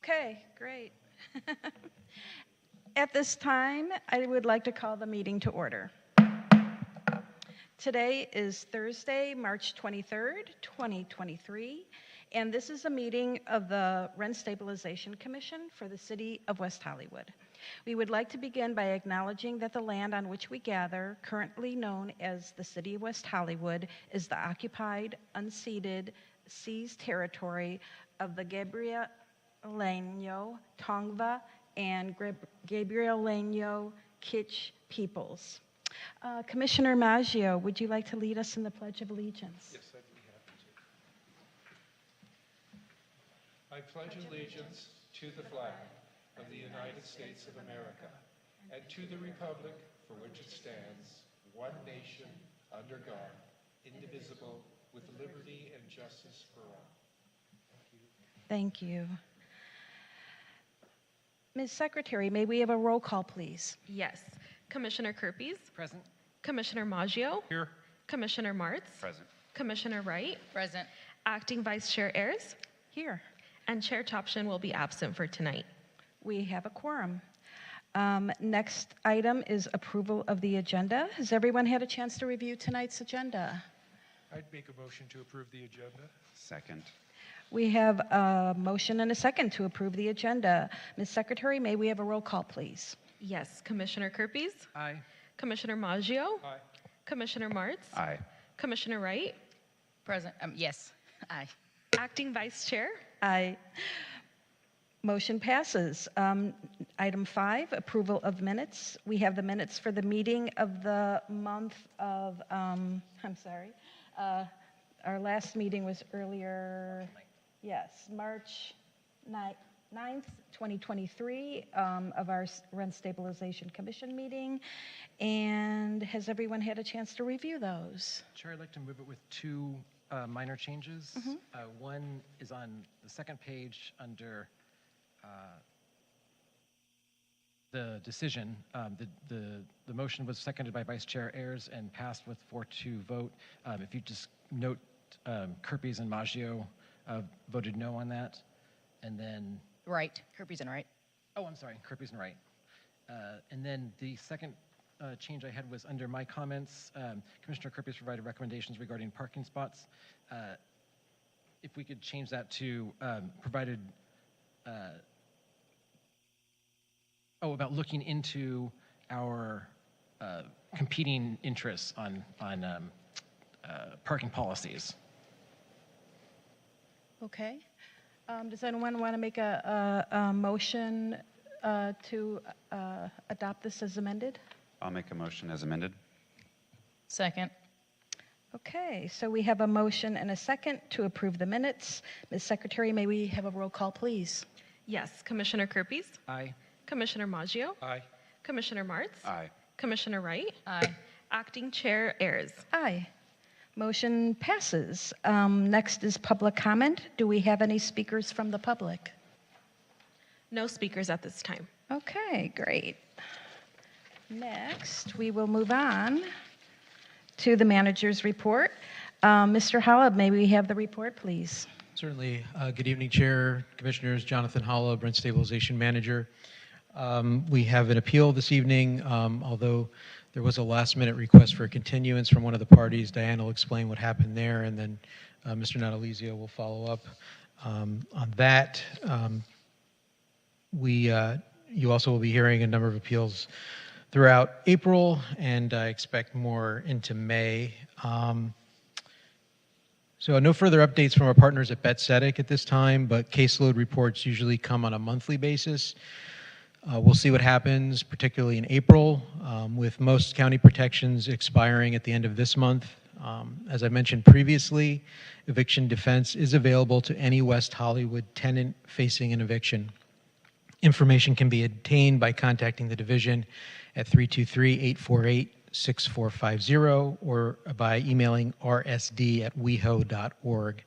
Okay, great. At this time, I would like to call the meeting to order. Today is Thursday, March 23rd, 2023, and this is a meeting of the Rent Stabilization Commission for the City of West Hollywood. We would like to begin by acknowledging that the land on which we gather, currently known as the City of West Hollywood, is the occupied, unceded, seized territory of the Gabrielino, Tongva, and Gabrielino Kitsch peoples. Commissioner Maggio, would you like to lead us in the Pledge of Allegiance? Yes, I'd be happy to. I pledge allegiance to the flag of the United States of America and to the republic for which it stands, one nation, under God, indivisible, with liberty and justice for all. Thank you. Ms. Secretary, may we have a roll call, please? Yes. Commissioner Kerpes? Present. Commissioner Maggio? Here. Commissioner Martz? Present. Commissioner Wright? Present. Acting Vice Chair Ayers? Here. And Chair Topshin will be absent for tonight. We have a quorum. Next item is approval of the agenda. Has everyone had a chance to review tonight's agenda? I'd make a motion to approve the agenda. Second. We have a motion and a second to approve the agenda. Ms. Secretary, may we have a roll call, please? Yes. Commissioner Kerpes? Aye. Commissioner Maggio? Aye. Commissioner Martz? Aye. Commissioner Wright? Present. Yes. Aye. Acting Vice Chair? Aye. Motion passes. Item 5, approval of minutes. We have the minutes for the meeting of the month of, our last meeting was earlier, yes, March 9th, 2023, of our Rent Stabilization Commission meeting. And has everyone had a chance to review those? Chair, I'd like to move it with two minor changes. One is on the second page under the decision. The motion was seconded by Vice Chair Ayers and passed with 4-2 vote. If you just note Kerpes and Maggio voted no on that. And then... Right. Kerpes and Wright. Oh, I'm sorry, Kerpes and Wright. And then the second change I had was under my comments. Commissioner Kerpes provided recommendations regarding parking spots. If we could change that to provided, about looking into our competing interests on parking policies. Okay. Does anyone want to make a motion to adopt this as amended? I'll make a motion as amended. Second. Okay, so we have a motion and a second to approve the minutes. Ms. Secretary, may we have a roll call, please? Yes. Commissioner Kerpes? Aye. Commissioner Maggio? Aye. Commissioner Martz? Aye. Commissioner Wright? Aye. Acting Chair Ayers? Aye. Motion passes. Next is public comment. Do we have any speakers from the public? No speakers at this time. Okay, great. Next, we will move on to the manager's report. Mr. Hollab, may we have the report, please? Certainly. Good evening, Chair, Commissioners. Jonathan Hollab, Rent Stabilization Manager. We have an appeal this evening, although there was a last-minute request for a continuance from one of the parties. Diana will explain what happened there, and then Mr. Natalizio will follow up on that. You also will be hearing a number of appeals throughout April, and I expect more into May. So no further updates from our partners at BetSetic at this time, but caseload reports usually come on a monthly basis. We'll see what happens, particularly in April, with most county protections expiring at the end of this month. As I mentioned previously, eviction defense is available to any West Hollywood tenant facing an eviction. Information can be obtained by contacting the division at 323-848-6450 or by emailing rsd@weho.org.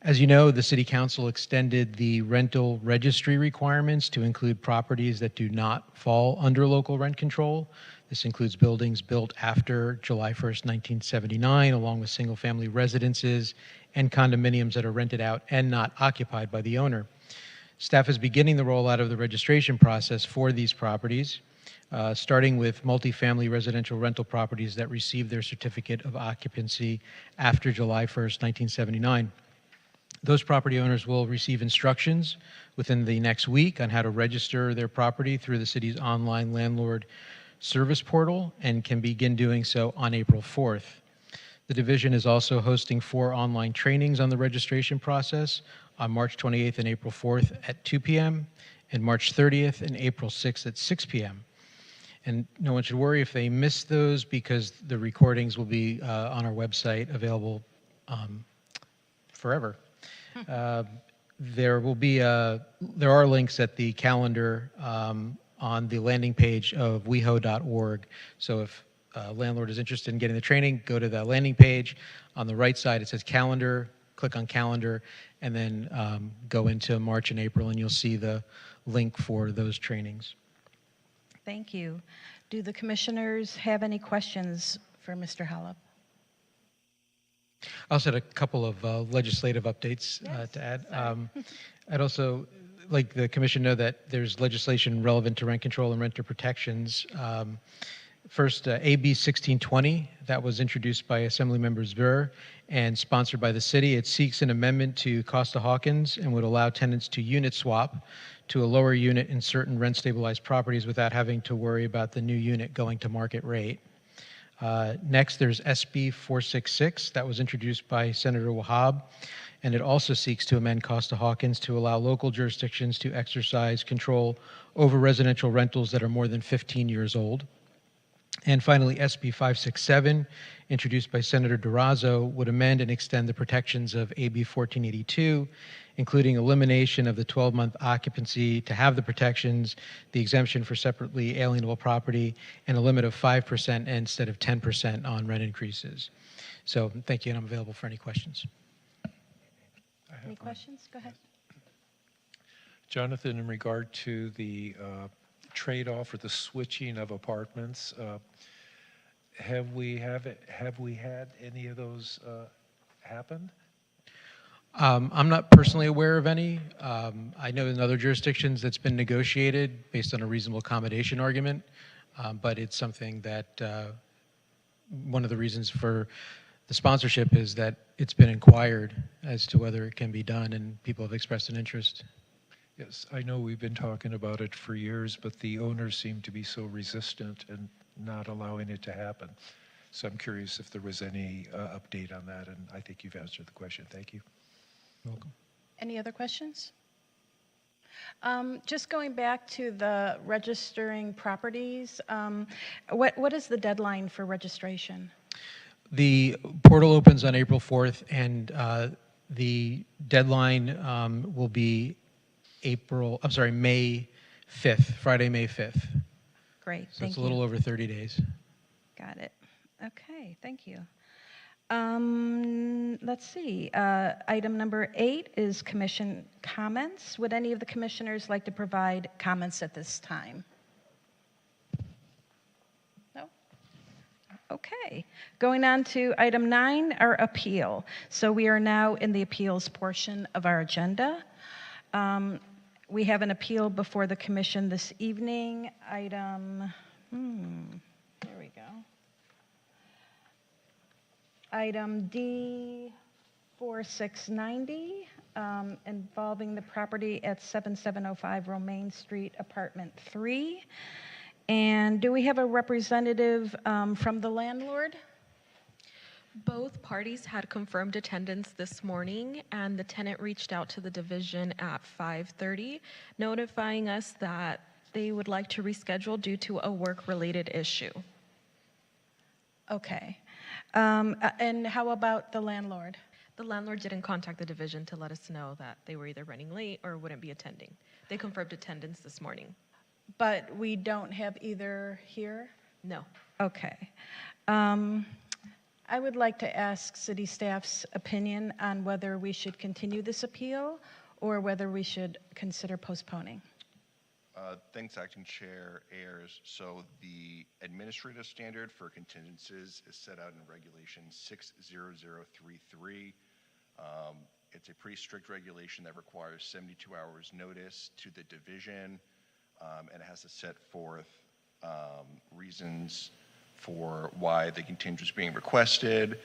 As you know, the City Council extended the rental registry requirements to include properties that do not fall under local rent control. This includes buildings built after July 1st, 1979, along with single-family residences and condominiums that are rented out and not occupied by the owner. Staff is beginning the rollout of the registration process for these properties, starting with multifamily residential rental properties that received their certificate of occupancy after July 1st, 1979. Those property owners will receive instructions within the next week on how to register their property through the city's online landlord service portal and can begin doing so on April 4th. The division is also hosting 4 online trainings on the registration process on March 28th and April 4th at 2 p.m. and March 30th and April 6th at 6 p.m. And no one should worry if they miss those because the recordings will be on our website available forever. There are links at the calendar on the landing page of weho.org. So if a landlord is interested in getting the training, go to the landing page. On the right side, it says calendar. Click on calendar, and then go into March and April, and you'll see the link for those trainings. Thank you. Do the commissioners have any questions for Mr. Holub? I also had a couple of legislative updates to add. I'd also like the commission know that there's legislation relevant to rent control and renter protections. First, AB 1620, that was introduced by Assembly Members Ver and sponsored by the city. It seeks an amendment to Costa-Hawkins and would allow tenants to unit swap to a lower unit in certain rent-stabilized properties without having to worry about the new unit going to market rate. Next, there's SB 466 that was introduced by Senator Wahab, and it also seeks to amend Costa-Hawkins to allow local jurisdictions to exercise control over residential rentals that are more than 15 years old. And finally, SB 567, introduced by Senator Durazo, would amend and extend the protections of AB 1482, including elimination of the 12-month occupancy to have the protections, the exemption for separately alienable property, and a limit of 5% instead of 10% on rent increases. So thank you, and I'm available for any questions. Any questions? Go ahead. Jonathan, in regard to the trade-off or the switching of apartments, have we had any of those happen? I'm not personally aware of any. I know in other jurisdictions that's been negotiated based on a reasonable accommodation argument, but it's something that one of the reasons for the sponsorship is that it's been inquired as to whether it can be done, and people have expressed an interest. Yes, I know we've been talking about it for years, but the owners seem to be so resistant and not allowing it to happen. So I'm curious if there was any update on that, and I think you've answered the question. Thank you. You're welcome. Any other questions? Just going back to the registering properties, what is the deadline for registration? The portal opens on April 4th, and the deadline will be May 5th, Friday, May 5th. Great, So thank it's you. a little over 30 days. Got it. Okay, thank you. Let's see. Item number 8 is commission comments. Would any of the commissioners like to provide comments at this time? No? Okay. Going on to item 9, our appeal. So we are now in the appeals portion of our agenda. We have an appeal before the commission this evening. Item, there we go. Item D4690, involving the property at 7705 Romaine Street, Apartment 3. And do we have a representative from the landlord? Both parties had confirmed attendance this morning, and the tenant reached out to the division at 5:30, notifying us that they would like to reschedule due to a work-related issue. Okay. And how about the landlord? The landlord didn't contact the division to let us know that they were either running late or wouldn't be attending. They confirmed attendance this morning. But we don't have either here? No. Okay. I would like to ask city staff's opinion on whether we should continue this appeal or whether we should consider postponing. Thanks, Acting Chair Ayers. So the administrative standard for contingencies is set out in Regulation 60033. It's a pretty strict regulation that requires 72 hours notice to the division, and it has to set forth reasons for why the contingent is being requested.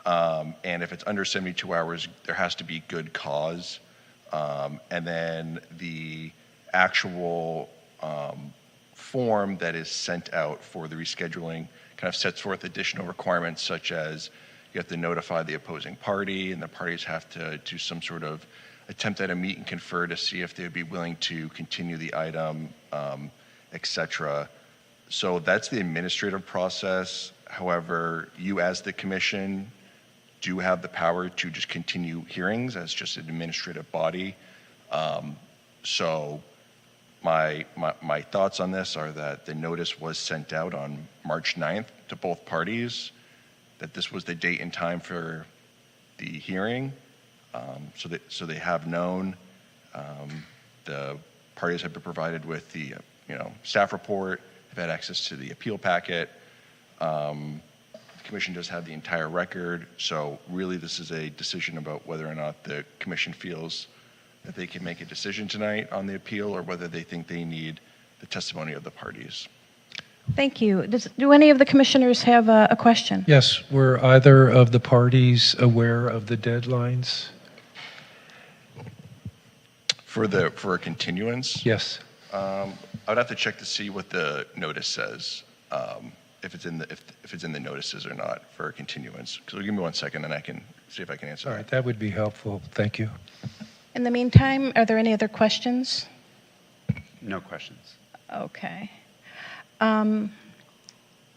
And if it's under 72 hours, there has to be good cause. And then the actual form that is sent out for the rescheduling kind of sets forth additional requirements, such as you have to notify the opposing party, and the parties have to do some sort of attempt at a meet and confer to see if they would be willing to continue the item, et cetera. So that's the administrative process. However, you as the commission do have the power to just continue hearings as just an administrative body. So my thoughts on this are that the notice was sent out on March 9th to both parties, that this was the date and time for the hearing. So they have known. The parties have been provided with the staff report, have had access to the appeal packet. The commission does have the entire record. So really this is a decision about whether or not the commission feels that they can make a decision tonight on the appeal, or whether they think they need the testimony of the parties. Thank you. Do any of the commissioners have a question? Yes, were either of the parties aware of the deadlines? For a continuance? Yes. I would have to check to see what the notice says, if it's in the notices or not for a continuance. So give me 1 second and I can see if I can answer All that. right, that would be helpful. Thank you. In the meantime, are there any other questions? No questions. Okay.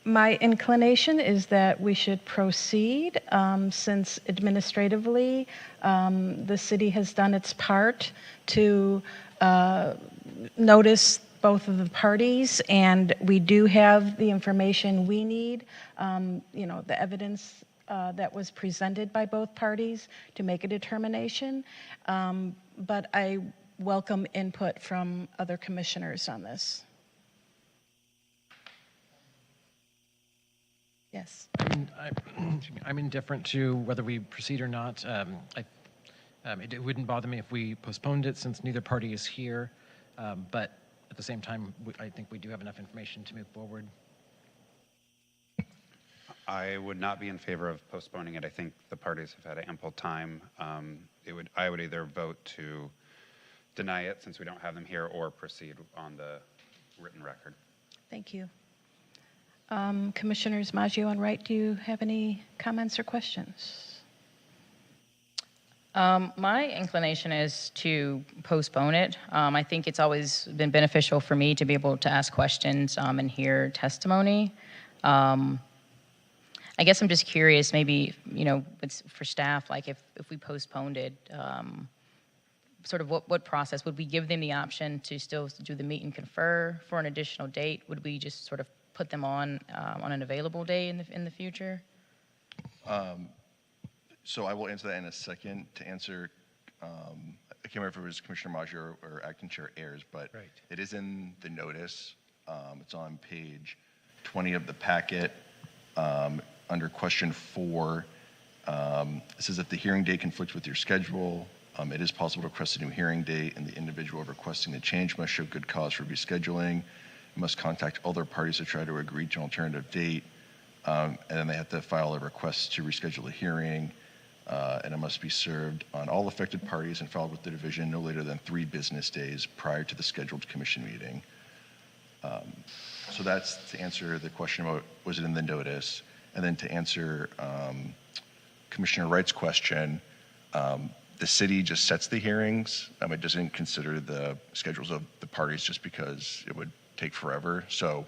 My inclination is that we should proceed, since administratively the city has done its part to notice both of the parties, and we do have the information we need, the evidence that was presented by both parties to make a determination. But I welcome input from other commissioners on this. Yes. I'm indifferent to whether we proceed or not. It wouldn't bother me if we postponed it, since neither party is here. But at the same time, I think we do have enough information to move forward. I would not be in favor of postponing it. I think the parties have had ample time. I would either vote to deny it, since we don't have them here, or proceed on the written record. Thank you. Commissioners Maggio and Wright, do you have any comments or questions? My inclination is to postpone it. I think it's always been beneficial for me to be able to ask questions and hear testimony. I guess I'm just curious, maybe, it's for staff, like if we postponed it, sort of what process? Would we give them the option to still do the meet and confer for an additional date? Would we just sort of put them on an available day in the future? So I will answer that in a second. To answer, I can't remember if it was Commissioner Maggio or Acting Chair Ayers, but Right. It is in the notice. It's on page 20 of the packet. Under question 4, it says if the hearing date conflicts with your schedule, it is possible to request a new hearing date, and the individual requesting the change must show good cause for rescheduling. Must contact other parties to try to agree to an alternative date, and then they have to file a request to reschedule a hearing, and it must be served on all affected parties and filed with the division no later than 3 business days prior to the scheduled commission meeting. So that's to answer the question about was it in the notice, and then to answer Commissioner Wright's question, the city just sets the hearings. It doesn't consider the schedules of the parties just because it would take forever. So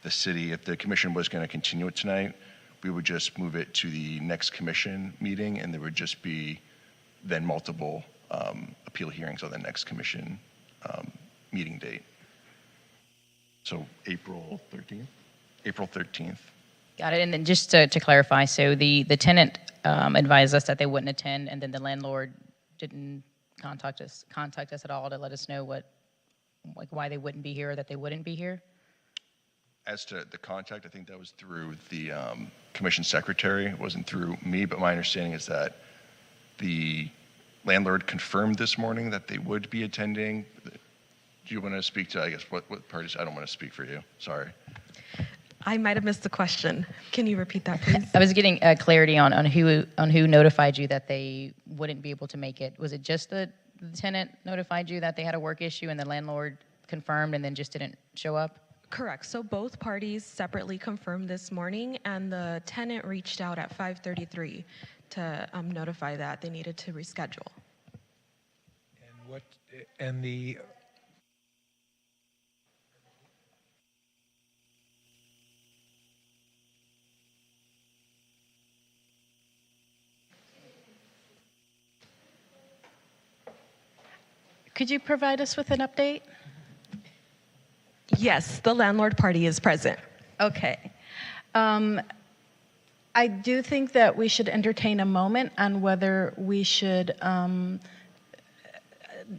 the city, if the commission was going to continue it tonight, we would just move it to the next commission meeting, and there would just be then multiple appeal hearings on the next commission meeting date. So April 13th? April 13th. Got it. And then just to clarify, so the tenant advised us that they wouldn't attend, and then the landlord didn't contact us at all to let us know what like why they wouldn't be here or that they wouldn't be here? As to the contact, I think that was through the commission secretary. It wasn't through me, but my understanding is that the landlord confirmed this morning that they would be attending. Do you want to speak to, I guess, what parties? I don't want to speak for you. Sorry. I might have missed the question. Can you repeat that, please? I was getting clarity on who notified you that they wouldn't be able to make it. Was it just the tenant notified you that they had a work issue and the landlord confirmed and then just didn't show up? Correct. So both parties separately confirmed this morning, and the tenant reached out at 5:33 to notify that they needed to reschedule. And the Could you provide us with an update? Yes, the landlord party is present. Okay. I do think that we should entertain a moment on whether we should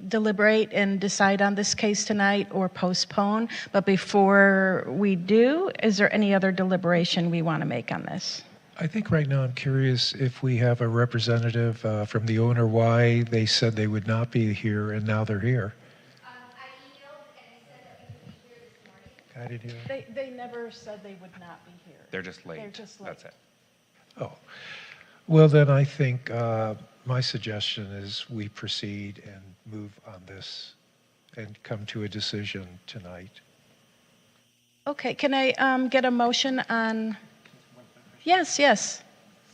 deliberate and decide on this case tonight or postpone. But before we do, is there any other deliberation we want to make on this? I think right now I'm curious if we have a representative from the owner, why they said they would not be here and now they're here. I emailed and said that we would be here this morning. I didn't hear. They never said they would not be here. They're just late. They're just late. That's it. Oh, well then I think my suggestion is we proceed and move on this and come to a decision tonight. Okay, can I get a motion on? Yes, yes.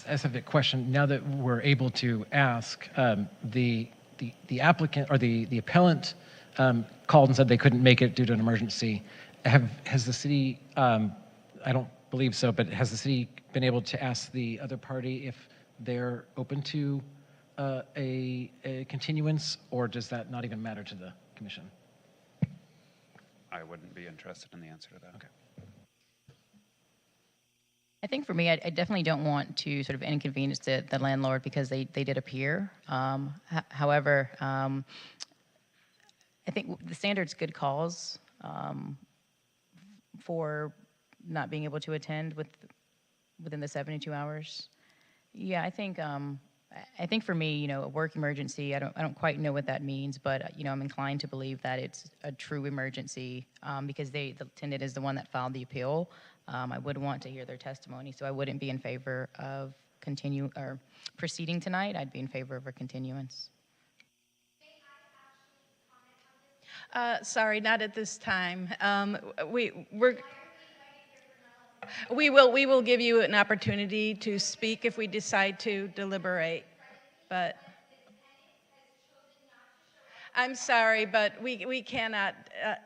As a question, now that we're able to ask, the applicant or the appellant called and said they couldn't make it due to an emergency. Has the city, I don't believe so, but has the city been able to ask the other party if they're open to a continuance, or does that not even matter to the commission? I wouldn't be interested in the answer to that. Okay. I think for me, I definitely don't want to sort of inconvenience the landlord because they did appear. However, I think the standard's good cause for not being able to attend within the 72 hours. Yeah, I think for me, a work emergency, I don't quite know what that means, but I'm inclined to believe that it's a true emergency because the tenant is the one that filed the appeal. I would want to hear their testimony, so I wouldn't be in favor of proceeding tonight. I'd be in favor of a continuance. Sorry, not at this time. We will give you an opportunity to speak if we decide to deliberate, but I'm sorry, but we cannot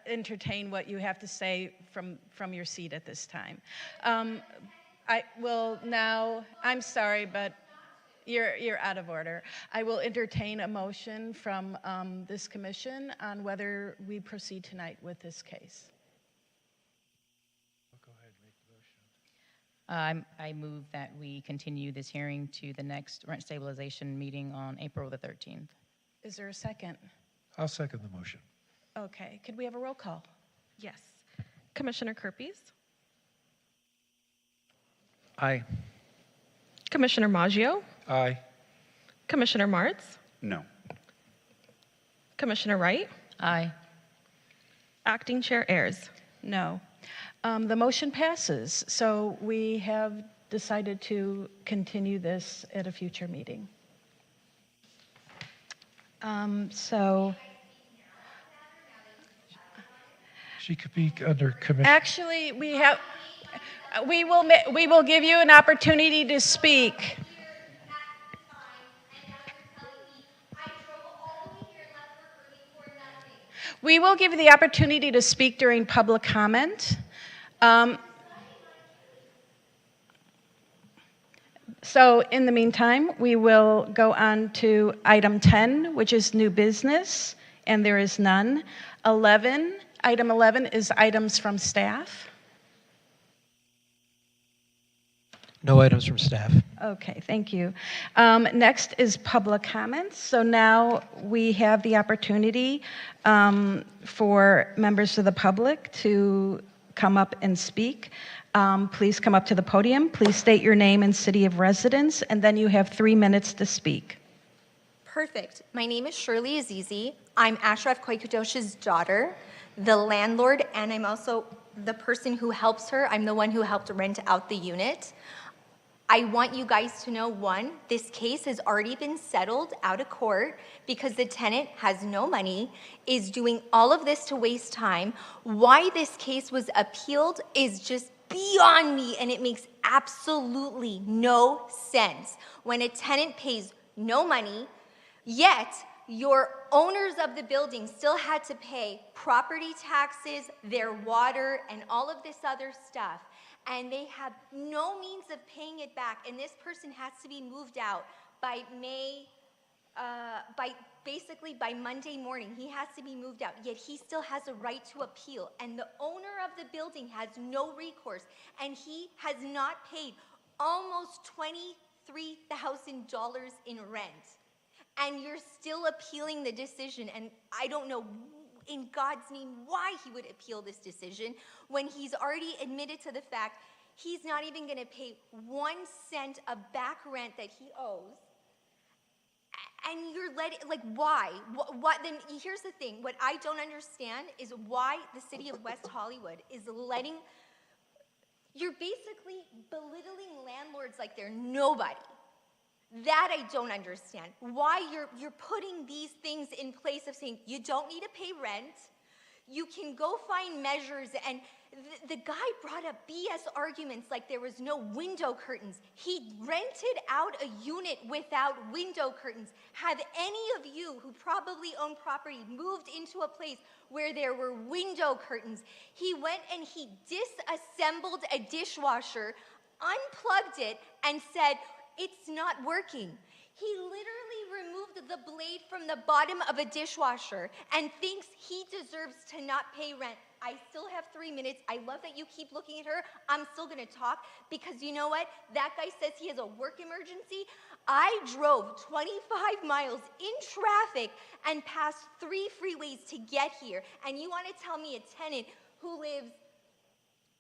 entertain what you have to say from your seat at this time. I will now, I'm sorry, but you're out of order. I will entertain a motion from this commission on whether we proceed tonight with this case. I move that we continue this hearing to the next rent stabilization meeting on April the 13th. Is there a second? I'll second the motion. Okay, could we have a roll call? Yes. Commissioner Kerpes? Aye. Commissioner Maggio? Aye. Commissioner Martz? No. Commissioner Wright? Aye. Acting Chair Ayers? No. The motion passes, so we have decided to continue this at a future meeting. She could be under commission. Actually, we will give you an opportunity to speak. We will give you the opportunity to speak during public comment. So in the meantime, we will go on to item 10, which is new business, and there is none. Item 11 is items from staff. No items from staff. Okay, thank you. Next is public comments. So now we have the opportunity for members of the public to come up and speak. Please come up to the podium. Please state your name and city of residence, and then you have 3 minutes to speak. Perfect. My name is Shirley Azizi. I'm Ashraf Koikutosh's daughter, the landlord, and I'm also the person who helps her. I'm the one who helped rent out the unit. I want you guys to know, one, this case has already been settled out of court because the tenant has no money, is doing all of this to waste time. Why this case was appealed is just beyond me, and it makes absolutely no sense. When a tenant pays no money, yet your owners of the building still had to pay property taxes, their water, and all of this other stuff, and they have no means of paying it back, and this person has to be moved out by basically by Monday morning. He has to be moved out, yet he still has a right to appeal, and the owner of the building has no recourse, and he has not paid almost $23,000 in rent, and you're still appealing the decision, and I don't know in God's name why he would appeal this decision when he's already admitted to the fact he's not even going to pay 1 cent of back rent that he owes. And you're letting, like, why? What? Then here's the thing. What I don't understand is why the city of West Hollywood is letting, you're basically belittling landlords like they're nobody. That I don't understand. Why you're putting these things in place of saying you don't need to pay rent, you can go find measures, and the guy brought up BS arguments like there was no window curtains. He rented out a unit without window curtains. Have any of you who probably own property moved into a place where there were window curtains? He went and he disassembled a dishwasher, unplugged it, and said, "It's not working." He literally removed the blade from the bottom of a dishwasher and thinks he deserves to not pay rent. I still have 3 minutes. I love that you keep looking at her. I'm still gonna talk because you know what? That guy says he has a work emergency. I drove 25 miles in traffic and passed 3 freeways to get here. And you wanna tell me a tenant who lives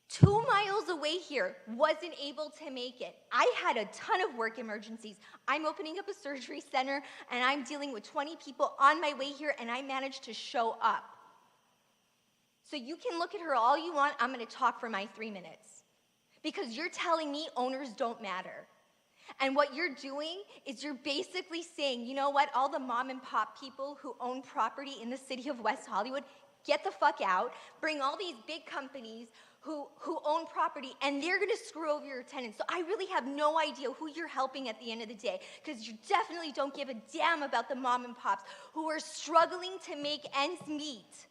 2 miles away here wasn't able to make it? I had a ton of work emergencies. I'm opening up a surgery center and I'm dealing with 20 people on my way here, and I managed to show up. So you can look at her all you want. I'm gonna talk for my 3 minutes because you're telling me owners don't matter. And what you're doing is you're basically saying, you know what, all the mom and pop people who own property in the city of West Hollywood, get the fuck out, bring all these big companies who own property, and they're gonna screw over your tenants. So I really have no idea who you're helping at the end of the day, because you definitely don't give a damn about the mom and pops who are struggling to make ends meet,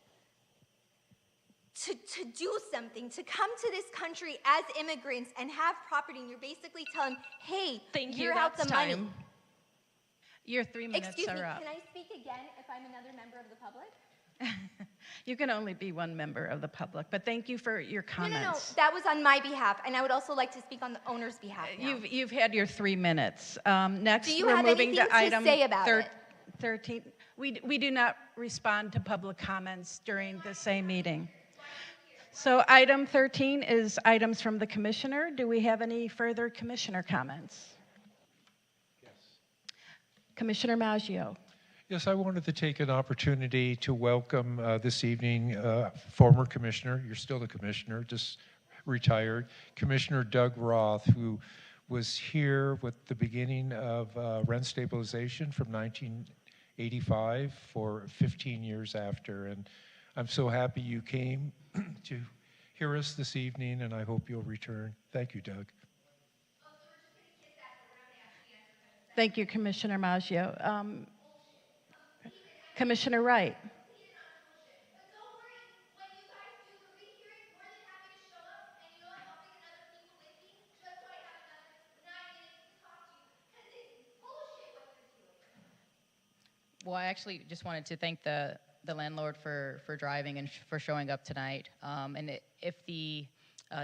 to do something, to come to this country as immigrants and have property, and you're basically telling them, hey, Thank you, you're out the that's money. time. Your 3 minutes Excuse me, are up. can I speak again if I'm another member of the public? You can only be one member of the public, but thank you for your comments. No, that was on my behalf, and I would also like to speak on the owner's behalf now. You've had your 3 minutes. Next, Do you we're have moving anything to to item say about it? 13. We do not respond to public comments during the same meeting. So item 13 is items from the commissioner. Do we have any further commissioner comments? Yes. Commissioner Maggio. Yes, I wanted to take an opportunity to welcome this evening former commissioner, you're still the commissioner, just retired, Commissioner Doug Roth, who was here with the beginning of rent stabilization from 1985 for 15 years after. And I'm so happy you came to hear us this evening, and I hope you'll return. Thank you, Doug. Thank you, Commissioner Maggio. Commissioner Wright. Well, I actually just wanted to thank the landlord for driving and for showing up tonight. And if the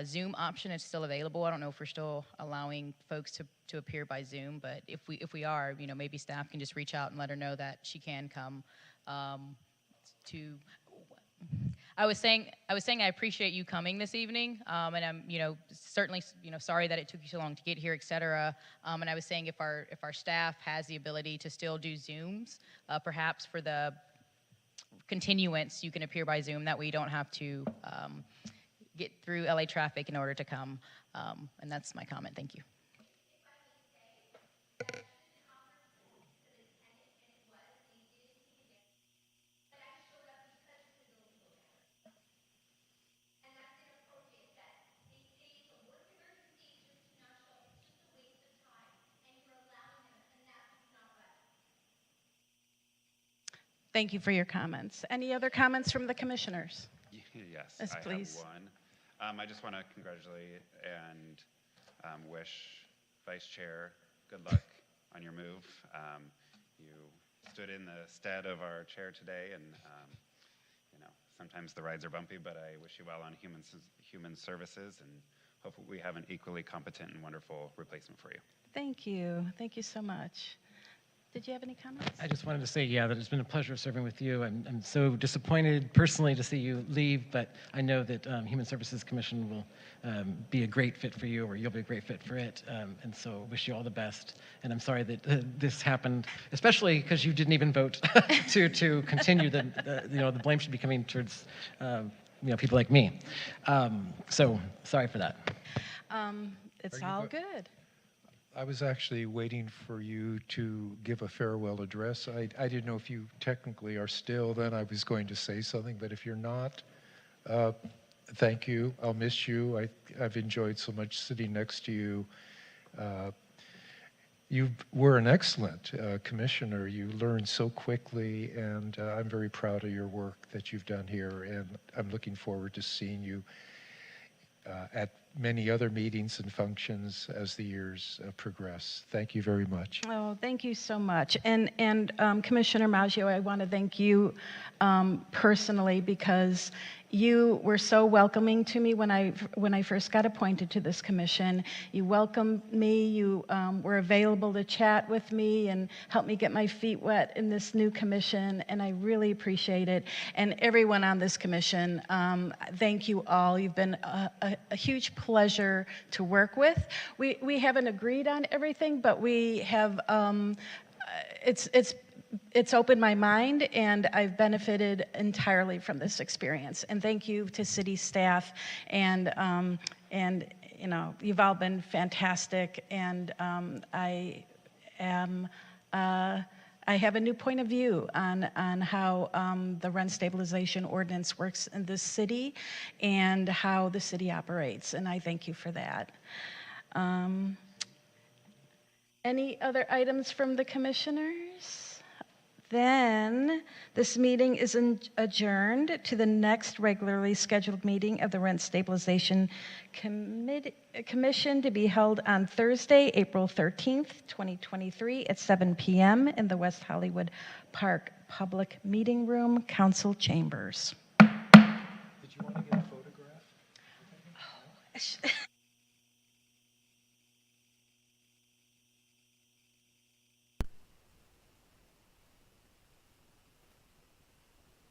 Zoom option is still available. I don't know if we're still allowing folks to appear by Zoom, but if we are, maybe staff can just reach out and let her know that she can come to. I was saying I appreciate you coming this evening, and I'm certainly sorry that it took you so long to get here, et cetera. And I was saying if our staff has the ability to still do Zooms, perhaps for the continuance, you can appear by Zoom. That way you don't have to get through LA traffic in order to come. And that's my comment. Thank you. Thank you for your comments. Any other comments from the commissioners? Yes, Yes, I please. have one. I just want to congratulate and wish Vice Chair good luck on your move. You stood in the stead of our chair today, and sometimes the rides are bumpy, but I wish you well on human services, and hopefully we have an equally competent and wonderful replacement for you. Thank you. Thank you so much. Did you have any comments? I just wanted to say, that it's been a pleasure serving with you. I'm so disappointed personally to see you leave, but I know that Human Services Commission will be a great fit for you, or you'll be a great fit for it. And so wish you all the best. And I'm sorry that this happened, especially because you didn't even vote to continue the blame should be coming towards people like me. So sorry for that. It's all good. I was actually waiting for you to give a farewell address. I didn't know if you technically are still, then I was going to say something, but if you're not, thank you. I'll miss you. I've enjoyed so much sitting next to you. You were an excellent commissioner. You learned so quickly, and I'm very proud of your work that you've done here, and I'm looking forward to seeing you at many other meetings and functions as the years progress. Thank you very much. Oh, thank you so much. And Commissioner Maggio, I want to thank you personally, because you were so welcoming to me when I first got appointed to this commission. You welcomed me. You were available to chat with me and help me get my feet wet in this new commission, and I really appreciate it. And everyone on this commission, thank you all. You've been a huge pleasure to work with. We haven't agreed on everything, but we have. It's opened my mind, and I've benefited entirely from this experience. And thank you to city staff, and you've all been fantastic. And I have a new point of view on how the rent stabilization ordinance works in this city and how the city operates, and I thank you for that. Any other items from the commissioners? Then this meeting is adjourned to the next regularly scheduled meeting of the Rent Stabilization Commission to be held on Thursday, April 13th, 2023 at 7 p.m. in the West Hollywood Park Public Meeting Room, Council Chambers. Did you want to get a photograph?